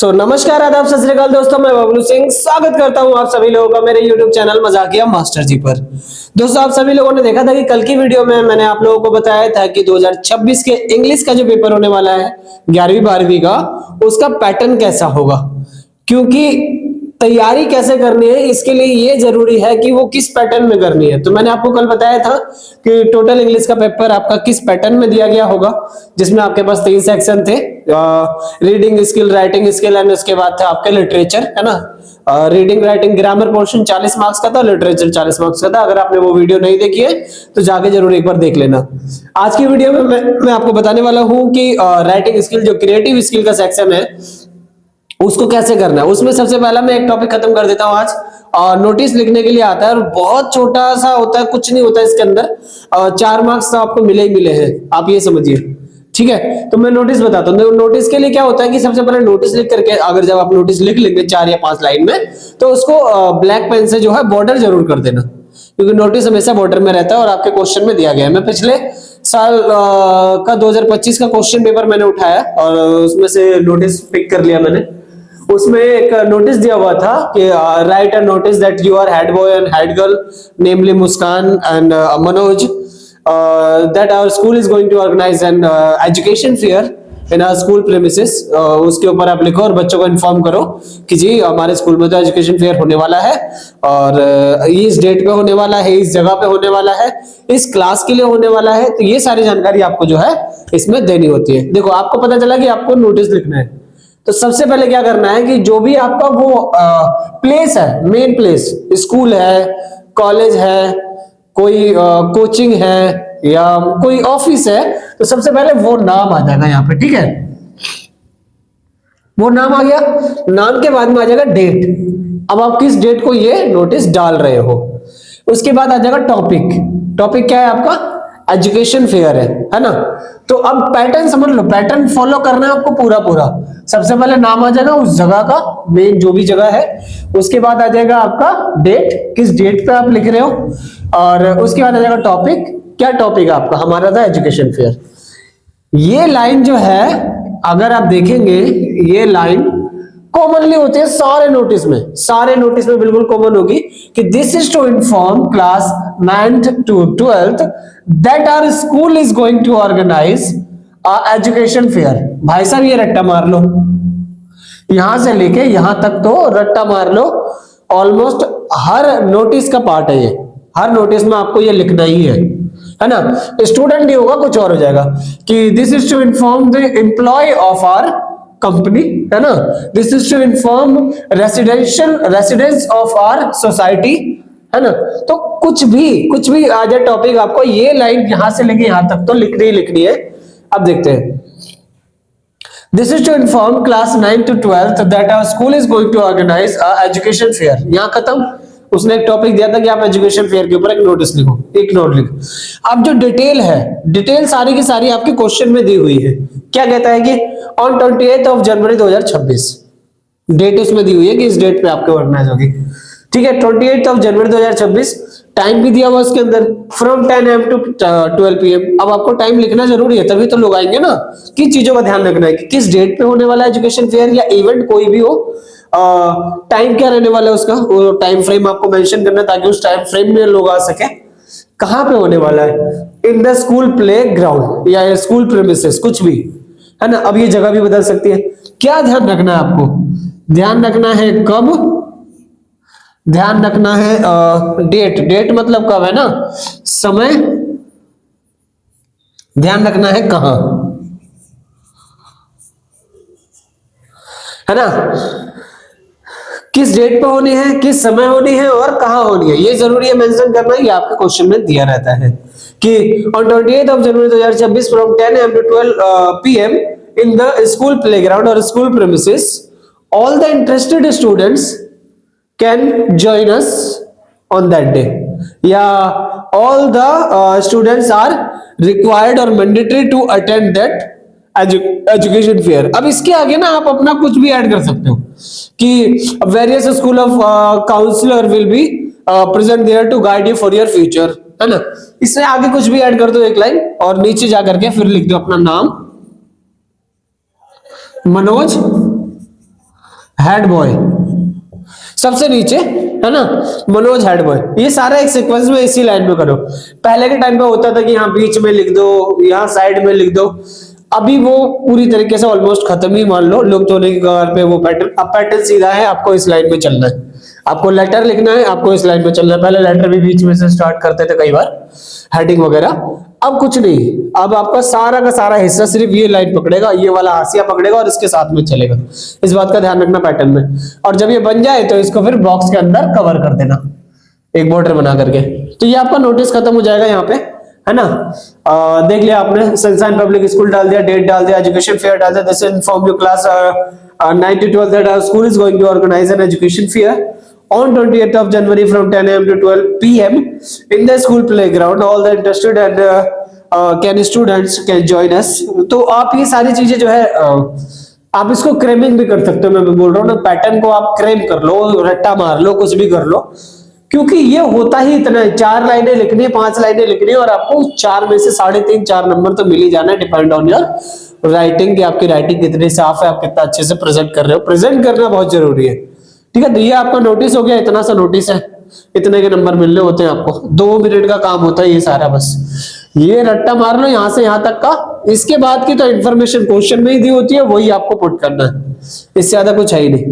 नमस्कार, आदाब, सत श्री अकाल दोस्तों। मैं बबलू सिंह स्वागत करता हूं आप सभी लोगों का मेरे YouTube चैनल मजाकिया मास्टर जी पर। दोस्तों, आप सभी लोगों ने देखा था कि कल की वीडियो में मैंने आप लोगों को बताया था कि 2026 के इंग्लिश का जो पेपर होने वाला है 11वीं 12वीं का, उसका पैटर्न कैसा होगा, क्योंकि तैयारी कैसे करनी है इसके लिए ये जरूरी है कि वो किस पैटर्न में करनी है। तो मैंने आपको कल बताया था कि टोटल इंग्लिश का पेपर आपका किस पैटर्न में दिया गया होगा, जिसमें आपके पास 3 सेक्शन थे, reading skill, writing skill and उसके बाद था आपका लिटरेचर, है ना। Reading writing grammar portion 40 marks का था, लिटरेचर 40 मार्क्स का था। अगर आपने वो वीडियो नहीं देखी है तो जाके जरूर एक बार देख लेना। आज की वीडियो में मैं आपको बताने वाला हूँ कि राइटिंग स्किल, जो क्रिएटिव स्किल का सेक्शन है, उसको कैसे करना है। उसमें सबसे पहला मैं एक टॉपिक खत्म कर देता हूं आज, और नोटिस लिखने के लिए आता है और बहुत छोटा सा होता है, कुछ नहीं होता है इसके अंदर। 4 मार्क्स तो आपको मिले ही मिले हैं, आप ये समझिए, ठीक है। तो मैं नोटिस बताता हूँ। नोटिस के लिए क्या होता है कि सबसे पहले नोटिस लिख करके, अगर जब आप नोटिस लिख लेंगे 4 या 5 लाइन में, तो उसको ब्लैक पेन से जो है बॉर्डर जरूर कर देना, क्योंकि नोटिस हमेशा बॉर्डर में रहता है और आपके क्वेश्चन में दिया गया है। मैं पिछले साल का 2025 का क्वेश्चन पेपर मैंने उठाया और उसमें से नोटिस पिक कर लिया मैंने। उसमें एक नोटिस दिया हुआ था कि write a notice that you are head boy and head girl, namely Muskan and Manoj, that our school is going to organise an education fair in our school premises. उसके ऊपर आप लिखो और बच्चों को इन्फॉर्म करो कि जी हमारे स्कूल में तो एजुकेशन फेयर होने वाला है और इस डेट पे होने वाला है, इस जगह पे होने वाला है, इस क्लास के लिए होने वाला है। तो ये सारी जानकारी आपको जो है इसमें देनी होती है। देखो, आपको पता चला कि आपको नोटिस लिखना है, तो सबसे पहले क्या करना है कि जो भी आपका वो प्लेस है, मेन प्लेस, स्कूल है, कॉलेज है, कोई कोचिंग है या कोई ऑफिस है, तो सबसे पहले वो नाम आ जाएगा यहाँ पे, ठीक है। वो नाम आ गया, नाम के बाद में आ जाएगा डेट। अब आप किस डेट को ये नोटिस डाल रहे हो। उसके बाद आ जाएगा टॉपिक। टॉपिक क्या है आपका? एजुकेशन फेयर है ना। तो अब पैटर्न समझ लो, पैटर्न फॉलो करना है आपको पूरा पूरा। सबसे पहले नाम आ जाएगा उस जगह का, मेन जो भी जगह है। उसके बाद आ जाएगा आपका डेट, किस डेट पे आप लिख रहे हो, और उसके बाद आ जाएगा टॉपिक। क्या टॉपिक है आपका? हमारा था एजुकेशन फेयर। ये लाइन जो है, अगर आप देखेंगे, ये लाइन कॉमनली होती है सारे नोटिस में, सारे नोटिस में बिल्कुल कॉमन होगी कि this is to inform class 9th to 12th that our school is going to organise education fair. भाई साहब, ये रट्टा मार लो, यहां से लेके यहां तक तो रट्टा मार लो। ऑलमोस्ट हर नोटिस का पार्ट है ये, हर नोटिस में आपको ये लिखना ही है ना। स्टूडेंट नहीं होगा, कुछ और हो जाएगा कि this is to inform the employ of our company, है ना। This is to inform residence of our society, है ना। तो कुछ भी आ जाए टॉपिक, आपको ये लाइन यहां से लेके यहां तक तो लिखनी ही लिखनी है। अब देखते हैं, this is to inform class 9th to 12th that our school is going to organise education fair. यहां खत्म। उसने एक टॉपिक दिया था कि आप एजुकेशन फेयर के ऊपर एक नोटिस लिखो, एक नोट लिखो। अब जो डिटेल है, डिटेल सारी की सारी आपके क्वेश्चन में दी हुई है। क्या कहता है कि ऑन 28 जनवरी 2026 डेट उसमें दी हुई है कि इस डेट पे आपके ऑर्गेनाइज होगी, ठीक है। 28 जनवरी 2026 टाइम भी दिया हुआ उसके अंदर, फ्रॉम 10 AM to 12 PM। अब आपको टाइम लिखना जरूरी है, तभी तो लोग आएंगे ना। किस चीजों का ध्यान रखना है कि किस डेट पे होने वाला है एजुकेशन फेयर या इवेंट कोई भी हो, टाइम क्या रहने वाला है उसका, वो टाइम फ्रेम आपको मेंशन करना है ताकि उस टाइम फ्रेम में लोग आ सके। कहां पे होने वाला है? इन द स्कूल प्ले ग्राउंड या स्कूल प्रेमिसेस, कुछ भी, है ना। अब ये जगह भी बदल सकती है। क्या ध्यान रखना है आपको? ध्यान रखना है कब, ध्यान रखना है डेट। डेट मतलब कब, है ना, समय। ध्यान रखना है कहां, है ना, किस डेट पे होनी है, किस समय होनी है और कहां होनी है, ये जरूरी है मेंशन करना। ये आपके क्वेश्चन में दिया रहता है कि on 28 January 2026 from 10 AM to 12 PM in the school playground और school premises all the interested students can join us on that day, या all the students are required or mandatory to attend that education fair. अब इसके आगे ना आप अपना कुछ भी ऐड कर सकते हो कि various school of counsellor will be present there to guide you for your future, है ना। इससे आगे कुछ भी ऐड कर दो एक लाइन, और नीचे जा करके फिर लिख दो अपना नाम, मनोज हेड बॉय सबसे नीचे, है ना, मनोज हेड बॉय। ये सारा एक सीक्वेंस में इसी लाइन में करो। पहले के टाइम पे होता था कि यहाँ बीच में लिख दो, यहाँ साइड में लिख दो। अभी वो पूरी तरीके से ऑलमोस्ट खत्म ही मान लो, लुप्त होने की कगार पे वो पैटर्न। अब पैटर्न सीधा है, आपको इस लाइन में चलना है। आपको लेटर लिखना है, आपको इस लाइन में चलना है। पहले लेटर भी बीच में से स्टार्ट करते थे कई बार, हेडिंग वगैरह। अब कुछ नहीं, अब आपका सारा का सारा हिस्सा सिर्फ ये लाइन पकड़ेगा, ये वाला हाशिया पकड़ेगा और इसके साथ में चलेगा। इस बात का ध्यान रखना पैटर्न में। और जब ये बन जाए तो इसको फिर बॉक्स के अंदर कवर कर देना एक बॉर्डर बना करके। तो ये आपका नोटिस खत्म हो जाएगा यहाँ पे, है ना। देख लिया आपने, सनशाइन पब्लिक स्कूल डाल दिया, डेट डाल दिया, एजुकेशन फेयर डाल दिया। This inform your class 9 to 12 that our school is going to organize an education fair on 28th of January from 10 a.m. to 12 p.m. in the school playground. All the interested and can students can join us. तो आप ये सारी चीजें जो है आप इसको क्रेमिंग भी कर सकते हो। मैं बोल रहा हूँ ना, पैटर्न को आप क्रेम कर लो, रट्टा मार लो, कुछ भी कर लो, क्योंकि ये होता ही इतना है। 4 लाइनें लिखनी है, 5 लाइनें लिखनी है, और आपको 4 में से 3.5 4 नंबर तो मिल ही जाना है, डिपेंड ऑन योर राइटिंग कि आपकी राइटिंग कितनी साफ है, आप कितना अच्छे से प्रेजेंट कर रहे हो। प्रेजेंट करना बहुत जरूरी है, ठीक है। तो ये आपका नोटिस हो गया, इतना सा नोटिस है, इतने के नंबर मिलने होते हैं आपको। 2 मिनट का काम होता है ये सारा, बस ये रट्टा मार लो यहाँ से यहाँ तक का। इसके बाद की तो इंफॉर्मेशन क्वेश्चन में ही दी होती है, वही आपको पुट करना है, इससे ज्यादा कुछ है ही नहीं।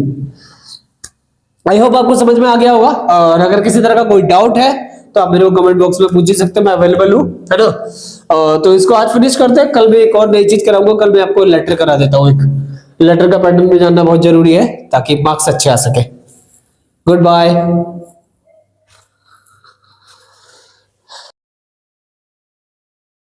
आई होप आपको समझ में आ गया होगा। और अगर किसी तरह का कोई डाउट है तो आप मेरे को कमेंट बॉक्स में पूछ ही सकते हैं, मैं अवेलेबल हूँ, है ना। तो इसको आज फिनिश करते हैं, कल मैं एक और नई चीज कराऊंगा। कल मैं आपको लेटर करा देता हूँ, एक लेटर का पैटर्न भी जानना बहुत जरूरी है ताकि मार्क्स अच्छे आ सके। Good bye.